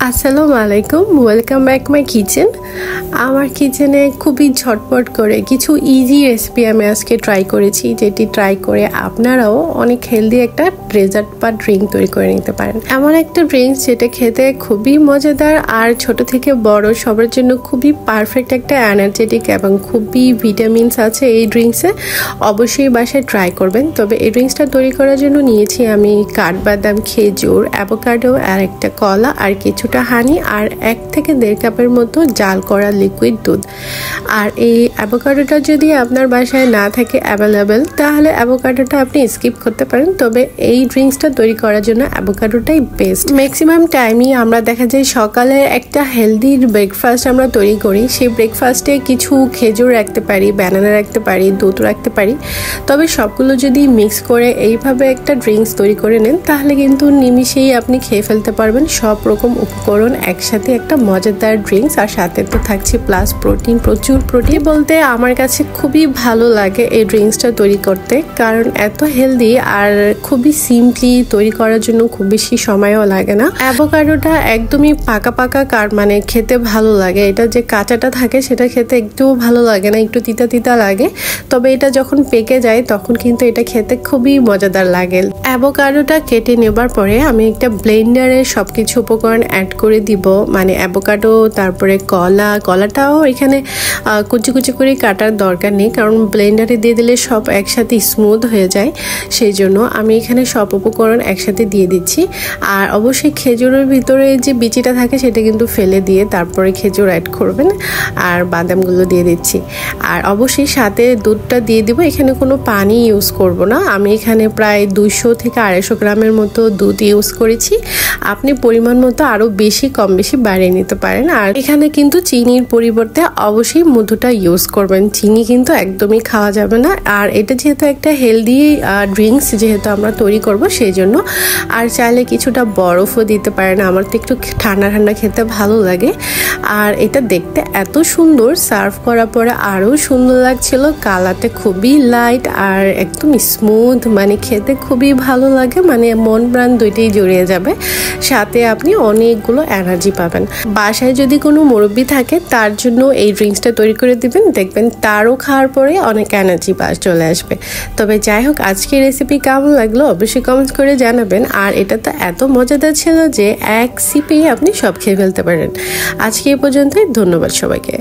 আসসালামু আলাইকুম, welcome back my kitchen. আমার কিচেনে খুবই ঝটপট করে কিছু ইজি রেসিপি আমি আজকে ট্রাই করেছি, যেটি ট্রাই করে আপনারাও অনেক হেলদি একটা ডেজার্ট বা ড্রিঙ্ক তৈরি করে নিতে পারেন। এমন একটা ড্রিঙ্কস যেটা খেতে খুবই মজাদার আর ছোট থেকে বড় সবার জন্য খুবই পারফেক্ট একটা এনার্জেটিক এবং খুবই ভিটামিনস আছে এই ড্রিঙ্কসে। অবশ্যই বাসায় ট্রাই করবেন। তবে এই ড্রিঙ্কসটা তৈরি করার জন্য নিয়েছি আমি কাঠবাদাম, খেজুর, অ্যাভোকাডো আর একটা কলা আর কিছুটা হানি আর 1 থেকে 1.5 কাপের মতো জাল করা লিকুইড দুধ। আর এই অ্যাভোকাডোটা যদি আপনার বাসায় না থাকে অ্যাভেলেবেল, তাহলে অ্যাভোকাডোটা আপনি স্কিপ করতে পারেন। তবে এই ড্রিঙ্কসটা তৈরি করার জন্য অ্যাভোকাডোটাই বেস্ট। ম্যাক্সিমাম টাইমই আমরা দেখা যায় সকালে একটা হেলদি ব্রেকফাস্ট আমরা তৈরি করি। সেই ব্রেকফাস্টে কিছু খেজুর রাখতে পারি, ব্যানানা রাখতে পারি, দুধ রাখতে পারি। তবে সবগুলো যদি মিক্স করে এইভাবে একটা ড্রিঙ্কস তৈরি করে নেন, তাহলে কিন্তু নিমিষেই আপনি খেয়ে ফেলতে পারবেন সব রকম উপকরণ একসাথে, একটা মজাদার ড্রিঙ্কস। আর সাথে তো থাকছে প্লাস প্রোটিন, প্রচুর প্রোটিন। বলতে আমার কাছে খুবই ভালো লাগে এই ড্রিঙ্কসটা তৈরি করতে, কারণ এত হেলদি আর খুবই সিম্পলি তৈরি করার জন্য খুব বেশি সময়ও লাগে না। অ্যাভোকাডোটা একদমই পাকা পাকা মানে খেতে ভালো লাগে। এটা যে কাঁচাটা থাকে সেটা খেতে একটুও ভালো লাগে না, একটু তিতা তিতা লাগে। তবে এটা যখন পেকে যায় তখন কিন্তু এটা খেতে খুবই মজাদার লাগে। অ্যাভোকাডোটা কেটে নেবার পরে আমি একটা ব্লেন্ডারে সবকিছু উপকরণ অ্যাড করে দিব, মানে অ্যাভোকাডো, তারপরে কলাটাও এখানে কুচি কুচি করে কাটার দরকার নেই, কারণ ব্লেন্ডারে দিয়ে দিলে সব একসাথে স্মুথ হয়ে যায়। সেই জন্য আমি এখানে সব উপকরণ একসাথে দিয়ে দিচ্ছি। আর অবশ্যই খেজুরের ভিতরে যে বিচিটা থাকে সেটা কিন্তু ফেলে দিয়ে তারপরে খেজুর অ্যাড করবেন। আর বাদামগুলো দিয়ে দিচ্ছি। আর অবশ্যই সাথে দুধটা দিয়ে দিব। এখানে কোনো পানি ইউজ করব না। আমি এখানে প্রায় 200 থেকে 250 গ্রামের মতো দুধ ইউজ করেছি। আপনি পরিমাণ মতো আরও বেশি কম বেশি বাড়িয়ে নিতে পারেন। আর এখানে কিন্তু চিনির পরিবর্তে অবশ্যই মধুটা ইউজ করবেন। চিনি কিন্তু একদমই খাওয়া যাবে না। আর এটা যেহেতু একটা হেলদি ড্রিঙ্কস যেহেতু আমরা তৈরি করব, সেই জন্য। আর চাইলে কিছুটা বরফও দিতে পারেন। আমার তো একটু ঠান্ডা ঠান্ডা খেতে ভালো লাগে। আর এটা দেখতে এত সুন্দর, সার্ভ করার পরে আরও সুন্দর লাগছিল। কালারটা খুবই লাইট আর একদম স্মুথ, মানে খেতে খুবই ভালো লাগে, মানে মন প্রাণ দুইটাই জড়িয়ে যাবে। সাথে আপনি অনেকগুলো এনার্জি পাবেন। বাসায় যদি কোনো মুরব্বি থাকে তার জন্য এই ড্রিঙ্কসটা তৈরি করে দিবেন, দেখবেন তারও খাওয়ার পরে অনেক এনার্জি চলে আসবে। তবে যাই হোক, আজকের রেসিপি কেমন লাগলো অবশ্যই কমেন্টস করে জানাবেন। আর এটা তো এত মজাদার ছিল যে এক সিপেই আপনি সব খেয়ে ফেলতে পারেন। আজকে এই পর্যন্তই, ধন্যবাদ সবাইকে।